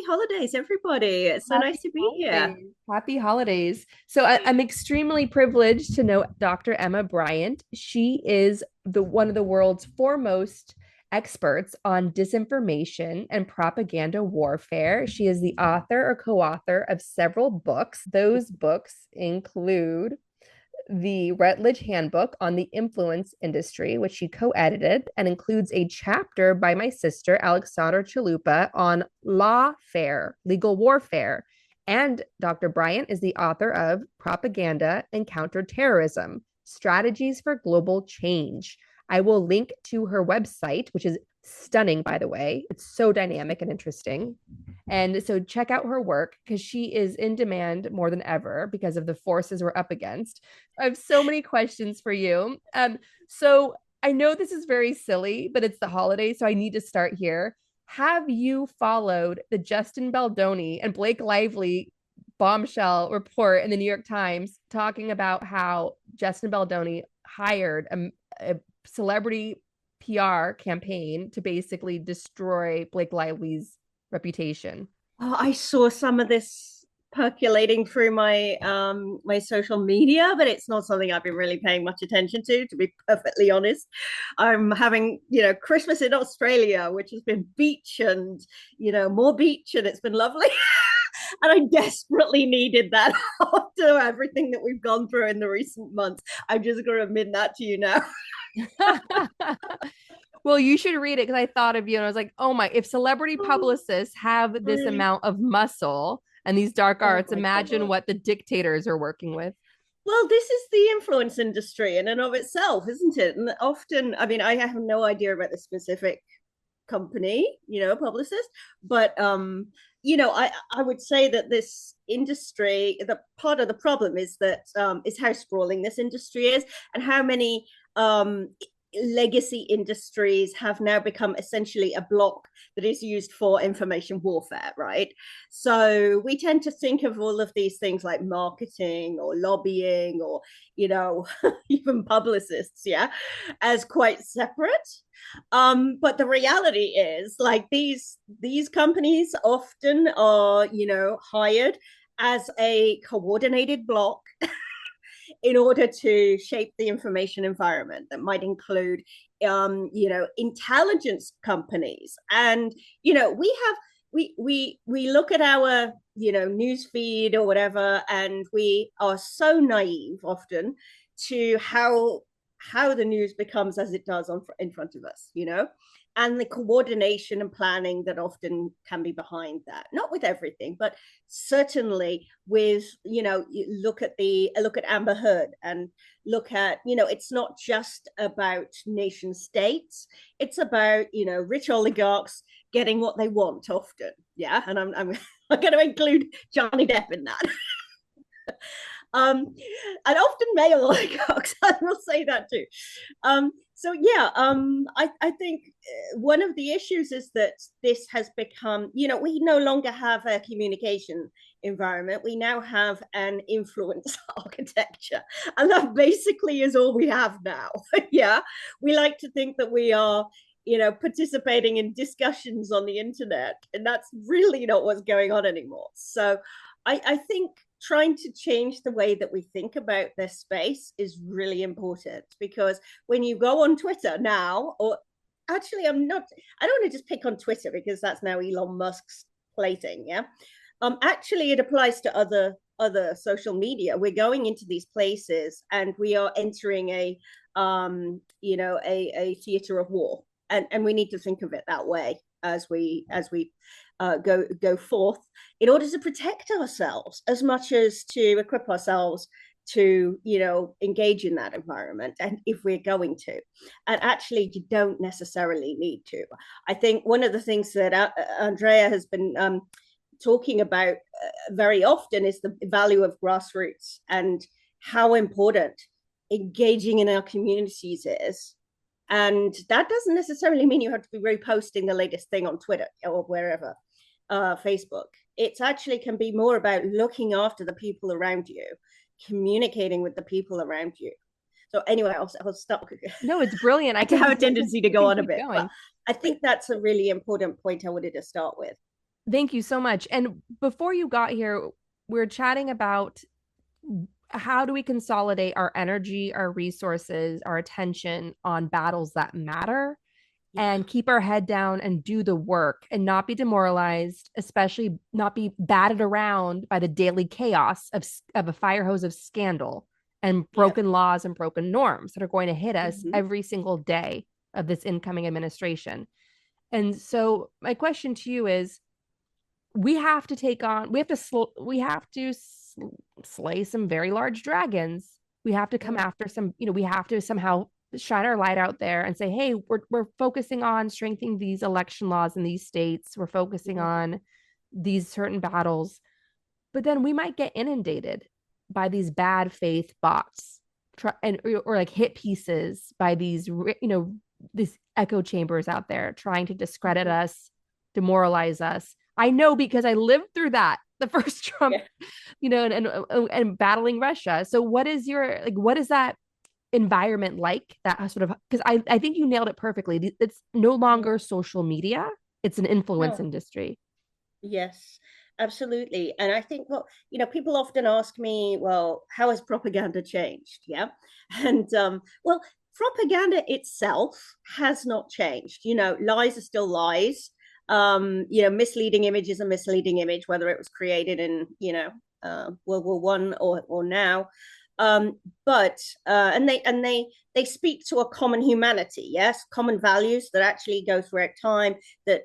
holidays, everybody. It's so Happy nice to be here. holidays. Happy holidays. So I'm extremely privileged to know Dr. Emma Briant. She is the one of the world's foremost experts on disinformation and propaganda warfare. She is the author or co-author of several books. Those books include the Rutledge Handbook on the Influence Industry, which she co edited, and includes a chapter by my sister, Alexandra Chalupa, on lawfare, legal warfare. And Dr. Bryant is the author of Propaganda and Counterterrorism Strategies for Global Change. I will link to her website, which is stunning, by the way. It's so dynamic and interesting. And so check out her work because she is in demand more than ever because of the forces we're up against. I have so many questions for you. So I know this is very silly, but it's the holiday, so I need to start here. Have you followed the Justin Baldoni and Blake Lively bombshell report in the New York Times talking about how Justin Baldoni hired a celebrity PR campaign to basically destroy Blake Lively's reputation? Oh, I saw some of this percolating through my social media, but it's not something I've been really paying much attention to be perfectly honest. I'm having, Christmas in Australia, which has been beach and, more beach, and it's been lovely. And I desperately needed that after everything that we've gone through in the recent months. I'm just going to admit that to you now. Well, you should read it because I thought of you and I was like, oh my, if celebrity Oh, publicists have this really? amount of muscle and these dark Oh arts, my imagine God. what the dictators are working with. Well, this is the influence industry in and of itself, isn't it? And often, I mean, I have no idea about the specific company, publicist, but I would say that this industry, the part of the problem is that is how sprawling this industry is, and how many legacy industries have now become essentially a block that is used for information warfare, right? So we tend to think of all of these things like marketing or lobbying or, even publicists, yeah, as quite separate. But the reality is, like, these companies often are, hired as a coordinated block in order to shape the information environment that might include intelligence companies. And we look at our news feed or whatever, and we are so naive often to how the news becomes as it does in front of us, and the coordination and planning that often can be behind that. Not with everything, but certainly with, look at Amber Heard, and look at, it's not just about nation states. It's about, rich oligarchs getting what they want often. Yeah. And I'm going to include Johnny Depp in that. And often male oligarchs, I will say that too. So yeah, I think one of the issues is that this has become, we no longer have a communication environment. We now have an influence architecture, and that basically is all we have now. Yeah, we like to think that we are, participating in discussions on the internet, and that's really not what's going on anymore. So I think trying to change the way that we think about this space is really important, because when you go on Twitter now, or actually, I don't want to just pick on Twitter because that's now Elon Musk's plaything. Yeah. Actually, it applies to other social media. We're going into these places and we are entering a theater of war, and we need to think of it that way as we go forth, in order to protect ourselves as much as to equip ourselves to engage in that environment, and if we're going to. And actually, you don't necessarily need to. I think one of the things that Andrea has been talking about very often is the value of grassroots, and how important engaging in our communities is. And that doesn't necessarily mean you have to be reposting the latest thing on Twitter or wherever, Facebook. It's actually can be more about looking after the people around you, communicating with the people around you. So anyway, I'll stop. No, it's brilliant. I have a I tendency to go can on a keep bit, but going. I think that's a really important point I wanted to start with. Thank you so much. And before you got here, we are chatting about how do we consolidate our energy, our resources, our attention on battles that matter Yeah, and keep our head down and do the work and not be demoralized, especially not be batted around by the daily chaos of a fire hose of scandal and yeah. broken laws and broken norms that are going to hit us Hmm. every single day of this incoming administration. And so my question to you is, we have to take on, we have to slay some very large dragons. We have to come Mm. after some, we have to somehow shine our light out there and say, hey, we're focusing on strengthening these election laws in these states. We're focusing Yeah. on these certain battles. But then we might get inundated by these bad faith bots or like hit pieces by these echo chambers out there trying to discredit Mhm. us, demoralize us. I know because I lived through that the first Trump, Yeah. and battling Russia. So what is your like what is that environment like, that sort of, because I think you nailed it perfectly. It's no Mm. longer social media, it's an influence No. industry. Yes, absolutely. And I think, well, people often ask me, well, how has propaganda changed? Yeah. And well, propaganda itself has not changed. Lies are still lies. Misleading image is a misleading image, whether it was created in, World War One or now. Um, but and they speak to a common humanity, yes, common values that actually go throughout time, that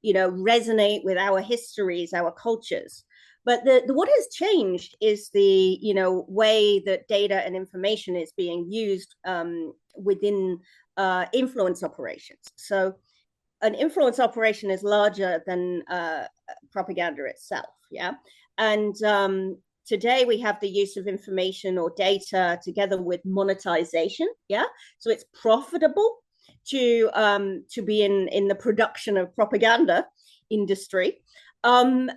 resonate with our histories, our cultures. But what has changed is the way that data and information is being used within influence operations. So an influence operation is larger than propaganda itself. Yeah. And today we have the use of information or data together with monetization. Yeah. So it's profitable to be in the production of propaganda industry. And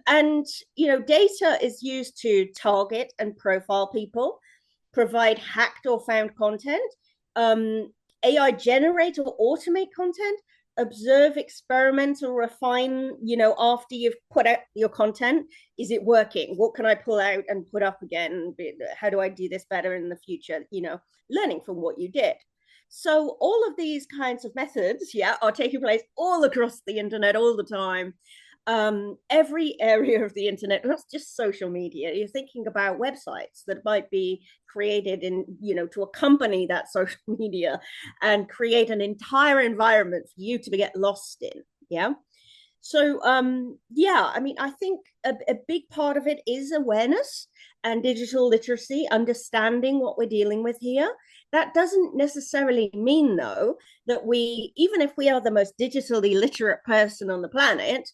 data is used to target and profile people, provide hacked or found content, um, AI generate or automate content, observe, experiment, or refine, after you've put out your content. Is it working? What can I pull out and put up again? How do I do this better in the future? Learning from what you did. So all of these kinds of methods, yeah, are taking place all across the internet all the time. Every area of the internet, not just social media. You're thinking about websites that might be created to accompany that social media and create an entire environment for you to get lost in. Yeah. So yeah, I mean, I think a big part of it is awareness and digital literacy, understanding what we're dealing with here. That doesn't necessarily mean, though, that even if we are the most digitally literate person on the planet,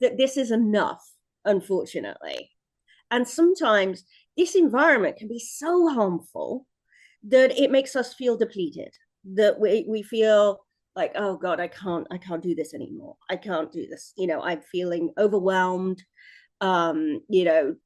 that this is enough, unfortunately. And sometimes this environment can be so harmful that it makes us feel depleted, that we feel like, oh God, I can't do this anymore. I can't do this. I'm feeling overwhelmed. Um, you know,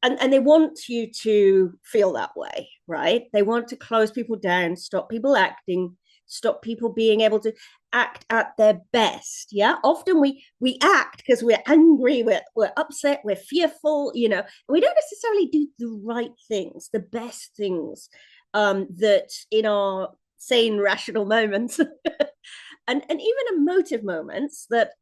and they want you to feel that way, right? They want to close people down, stop people acting, stop people being able to act at their best. Yeah, often we act because we're angry, we're upset, we're fearful. We don't necessarily do the right things, the best things, that in our sane rational moments and even emotive moments that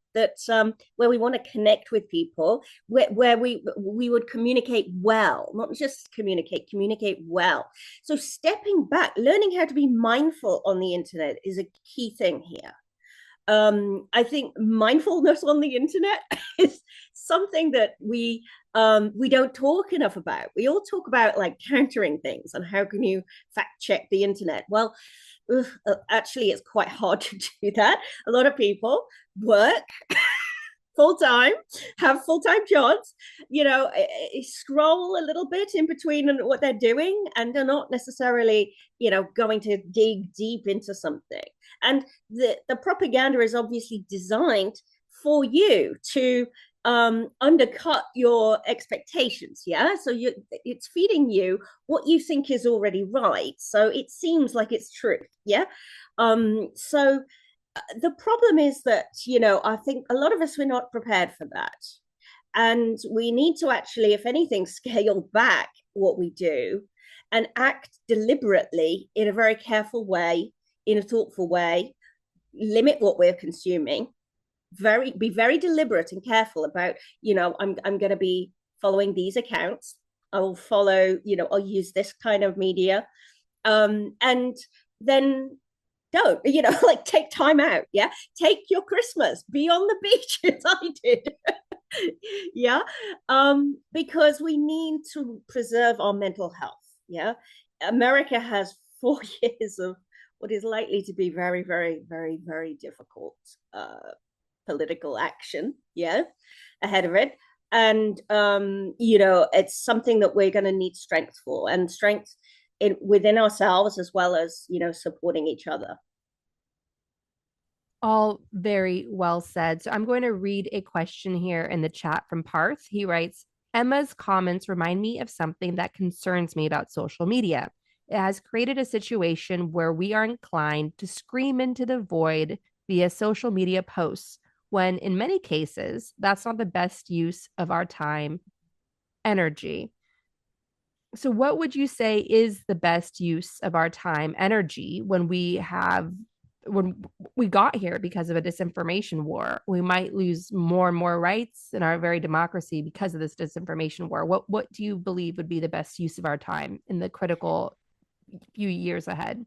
where we want to connect with people, where we would communicate well, not just communicate well. So stepping back, learning how to be mindful on the internet is a key thing here. I think mindfulness on the internet is something that we don't talk enough about. We all talk about like countering things and how can you fact check the internet. Well, actually, it's quite hard to do that. A lot of people work full time, have full time jobs, scroll a little bit in between what they're doing, and they're not necessarily, going to dig deep into something. And the propaganda is obviously designed for you to undercut your expectations. Yeah. So it's feeding you what you think is already right. So it seems like it's truth. Yeah. So The problem is that, I think a lot of us were not prepared for that. And we need to actually, if anything, scale back what we do and act deliberately in a very careful way, in a thoughtful way, limit what we're consuming, be very deliberate and careful about, I'm going to be following these accounts. I will follow, I'll use this kind of media. And then don't, like take time out. Yeah. Take your Christmas, be on the beach as I did. Yeah. Because we need to preserve our mental health. Yeah. America has 4 years of what is likely to be very, very, very, very difficult political action. Yeah. Ahead of it. And it's something that we're going to need strength for, and strength within ourselves, as well as supporting each other. All very well said. So I'm going to read a question here in the chat from Parth. He writes, Emma's comments remind me of something that concerns me about social media. It has created a situation where we are inclined to scream into the void via social media posts, when in many cases, that's not the best use of our time, energy. So, what would you say is the best use of our time, energy, when we got here because of a disinformation war? We might lose more and more rights in our very democracy because of this disinformation war. What do you believe would be the best use of our time in the critical few years ahead?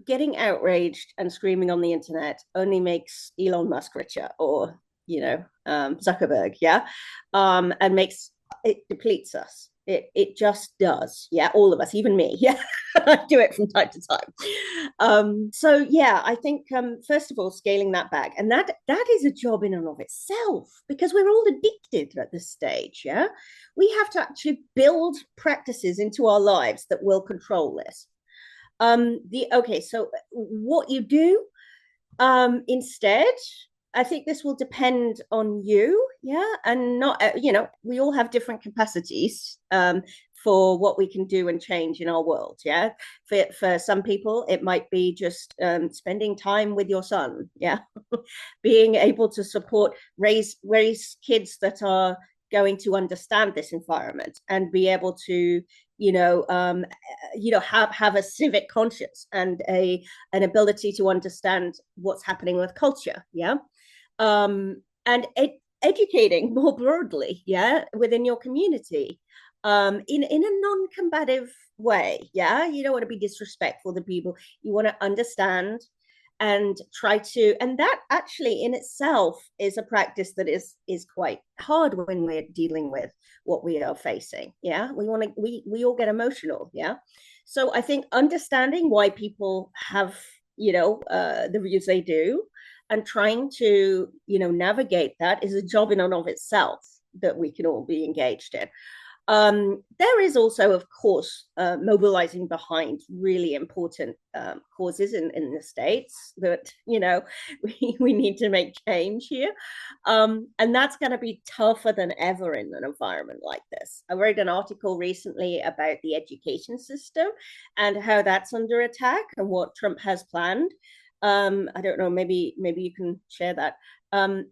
Getting outraged and screaming on the internet only makes Elon Musk richer, or Zuckerberg, yeah, and makes it depletes us. It just does, yeah. All of us, even me, yeah. I do it from time to time. So yeah, I think first of all, scaling that back, and that is a job in and of itself, because we're all addicted at this stage. Yeah, we have to actually build practices into our lives that will control this. So what you do instead, I think this will depend on you. Yeah. And not, we all have different capacities for what we can do and change in our world. Yeah. For some people, it might be just spending time with your son. Yeah. Being able to raise kids that are going to understand this environment and be able to have a civic conscience and an ability to understand what's happening with culture. Yeah. And educating more broadly, yeah, within your community, in a non-combative way. Yeah, you don't want to be disrespectful to people. You want to understand and try to, and that actually in itself is a practice that is quite hard when we're dealing with what we are facing. Yeah, we all get emotional. Yeah, so I think understanding why people have the views they do, and trying to navigate that, is a job in and of itself that we can all be engaged in. There is also, of course, mobilizing behind really important causes in the States that, we need to make change here. And that's going to be tougher than ever in an environment like this. I wrote an article recently about the education system and how that's under attack and what Trump has planned. I don't know, maybe you can share that. I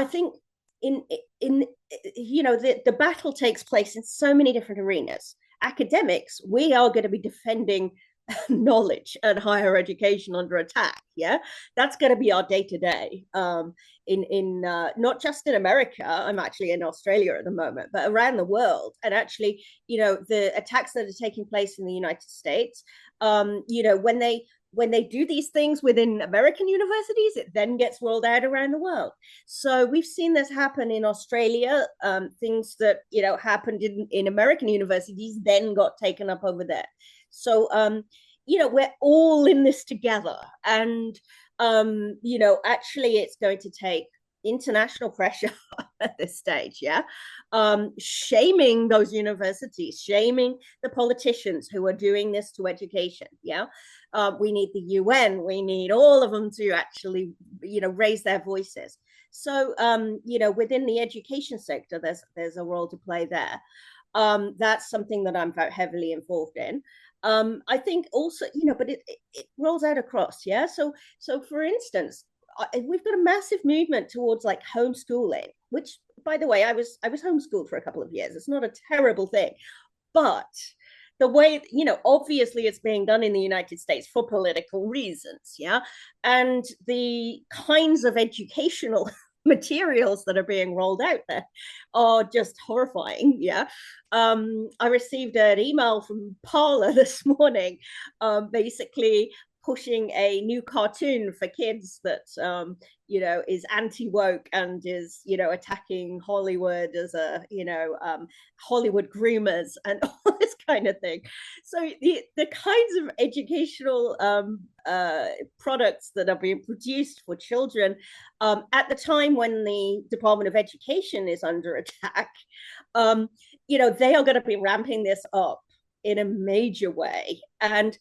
think in the battle takes place in so many different arenas. Academics, we are going to be defending knowledge and higher education under attack. Yeah, that's going to be our day to day. In not just in America. I'm actually in Australia at the moment, but around the world. And actually, the attacks that are taking place in the United States. When they do these things within American universities, it then gets rolled out around the world. So we've seen this happen in Australia. Things that happened in American universities then got taken up over there. So we're all in this together, and actually, it's going to take international pressure at this stage. Yeah, shaming those universities, shaming the politicians who are doing this to education. Yeah. We need the UN, we need all of them to actually, raise their voices. So, within the education sector, there's a role to play there. That's something that I'm very heavily involved in. I think also, but it rolls out across, yeah. So for instance, we've got a massive movement towards like homeschooling, which, by the way, I was homeschooled for a couple of years. It's not a terrible thing, but the way, obviously it's being done in the United States for political reasons, yeah, and the kinds of educational materials that are being rolled out there are just horrifying, yeah. I received an email from Paula this morning, basically pushing a new cartoon for kids that is anti-woke and is attacking Hollywood as a Hollywood groomers and all this kind of thing. So the kinds of educational products that are being produced for children at the time when the Department of Education is under attack, they are going to be ramping this up in a major way. And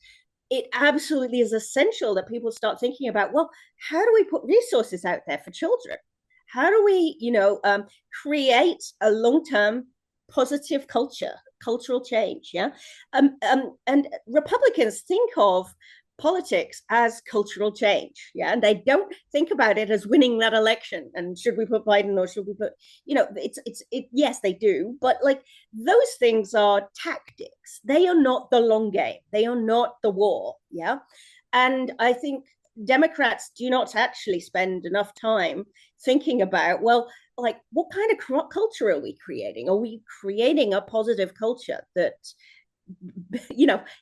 it absolutely is essential that people start thinking about, well, how do we put resources out there for children? How do we, create a long-term positive cultural change? Yeah. And Republicans think of politics as cultural change. Yeah. And they don't think about it as winning that election. And should we put Biden or should we put, yes, they do. But like those things are tactics. They are not the long game. They are not the war. Yeah. And I think Democrats do not actually spend enough time thinking about, well, like what kind of culture are we creating? Are we creating a positive culture that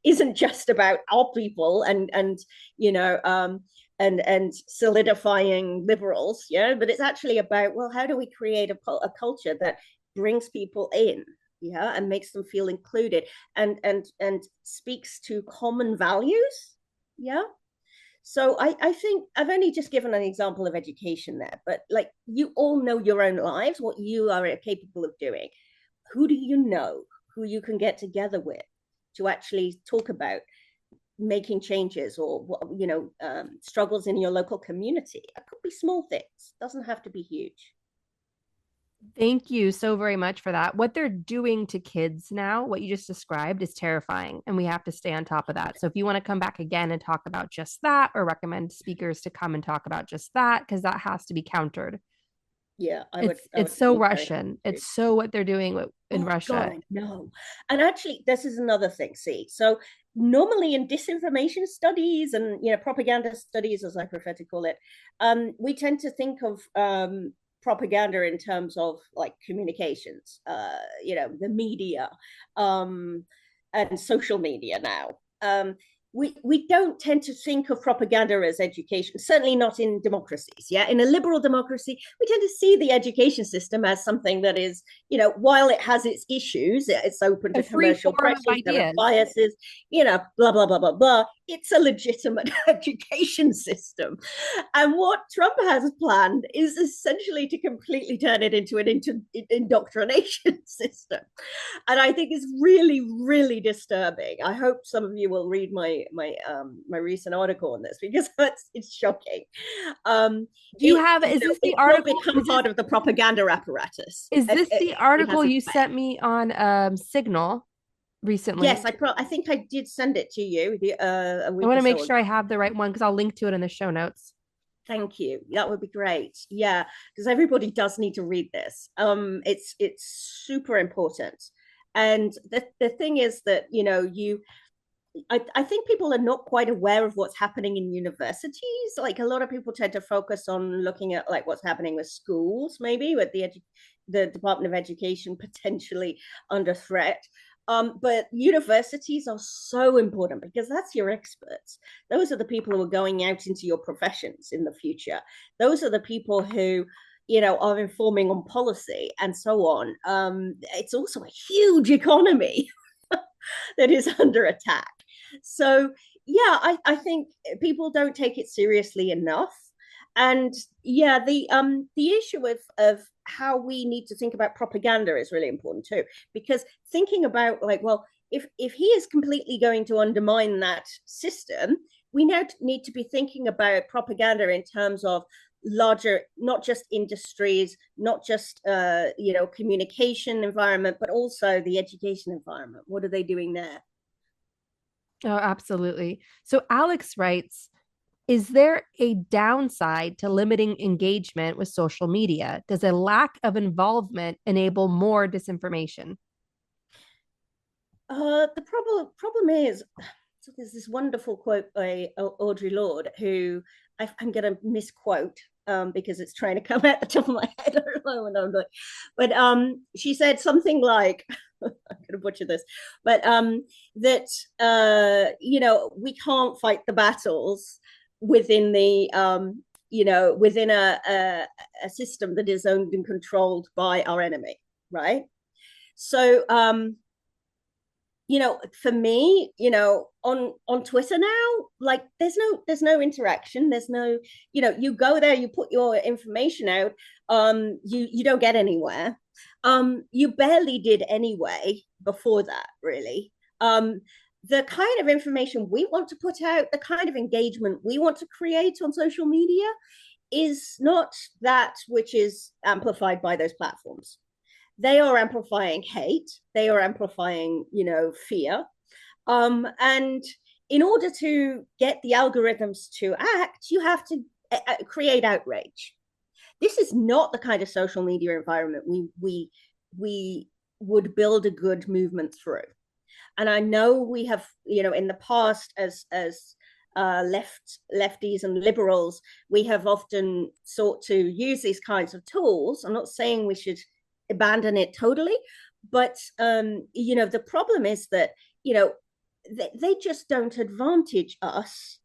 isn't just about our people and solidifying liberals, yeah, but it's actually about, well, how do we create a culture that brings people in, yeah, and makes them feel included and speaks to common values, yeah. So I think I've only just given an example of education there, but like you all know your own lives, what you are capable of doing. Who do you know who you can get together with to actually talk about making changes or struggles in your local community? It could be small things, doesn't have to be huge. Thank you so very much for that. What they're doing to kids now, what you just described, is terrifying, and we have to stay on top of that. So if you want to come back again and talk about just that, or recommend speakers to come and talk about just that, because that has to be countered. Yeah, It's so Russian. It's so what they're doing in oh God, Russia. I know. And actually, this is another thing. See, so normally in disinformation studies and propaganda studies, as I prefer to call it, we tend to think of propaganda in terms of like communications, the media, and social media now. We don't tend to think of propaganda as education, certainly not in democracies. Yeah, in a liberal democracy, we tend to see the education system as something that is, while it has its issues, it's open A to free commercial form of pressures, there are ideas. biases, blah, blah, blah, blah, blah. It's a legitimate education system. And what Trump has planned is essentially to completely turn it into an indoctrination system. And I think it's really, really disturbing. I hope some of you will read my recent article on this because it's shocking. Do you have, is this the It will article? become part of the propaganda apparatus. Is this the It article has you sent me on Signal recently? Yes, I think I did send it to you a I week want or to make so ago. sure I have the right one because I'll link to it in the show notes. Thank you. That would be great. Yeah, because everybody does need to read this. It's super important. And the thing is that I think people are not quite aware of what's happening in universities. Like a lot of people tend to focus on looking at like what's happening with schools, maybe with the Department of Education potentially under threat. But universities are so important because that's your experts. Those are the people who are going out into your professions in the future. Those are the people who are informing on policy and so on. It's also a huge economy that is under attack. So yeah, I think people don't take it seriously enough. And yeah, the issue of how we need to think about propaganda is really important too, because thinking about like, well, if he is completely going to undermine that system, we now need to be thinking about propaganda in terms of larger, not just industries, not just communication environment, but also the education environment. What are they doing there? Oh, absolutely. So Alex writes, is there a downside to limiting engagement with social media? Does a lack of involvement enable more disinformation? The problem is, so there's this wonderful quote by Audre Lorde, who I'm going to misquote because it's trying to come out the top of my head at the moment. But she said something like, I'm going to butcher this, but that we can't fight the battles within the within a system that is owned and controlled by our enemy, right? So for me, on Twitter now, like there's no interaction. There's no, you go there, you put your information out, you don't get anywhere. You barely did anyway before that, really. The kind of information we want to put out, the kind of engagement we want to create on social media is not that which is amplified by those platforms. They are amplifying hate, they are amplifying fear, and in order to get the algorithms to act, you have to create outrage. This is not the kind of social media environment we would build a good movement through. And I know we have, in the past, as lefties and liberals, we have often sought to use these kinds of tools. I'm not saying we should abandon it totally, but the problem is that they just don't advantage us.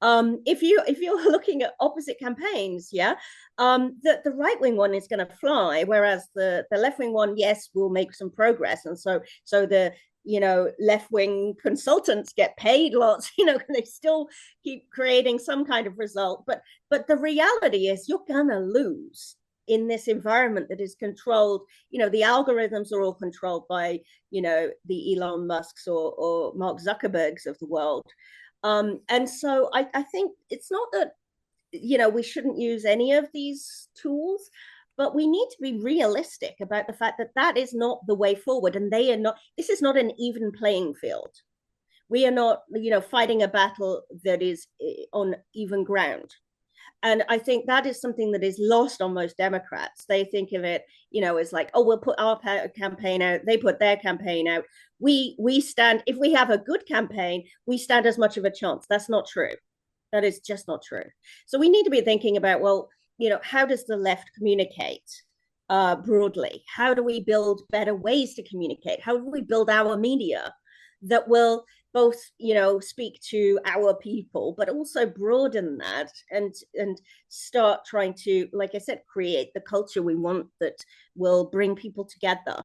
If you're looking at opposite campaigns, yeah, the right wing one is going to fly, whereas the left wing one, yes, will make some progress, and so the left wing consultants get paid lots. They still keep creating some kind of result, but the reality is you're gonna lose in this environment that is controlled. The algorithms are all controlled by the Elon Musks or Mark Zuckerbergs of the world. And so I think it's not that we shouldn't use any of these tools, but we need to be realistic about the fact that that is not the way forward, and they are not. This is not an even playing field. We are not fighting a battle that is on even ground. And I think that is something that is lost on most Democrats. They think of it, as like, oh, we'll put our campaign out, they put their campaign out. We stand, if we have a good campaign, we stand as much of a chance. That's not true. That is just not true. So we need to be thinking about, well, how does the left communicate broadly? How do we build better ways to communicate? How do we build our media that will both speak to our people, but also broaden that and start trying to, like I said, create the culture we want that will bring people together.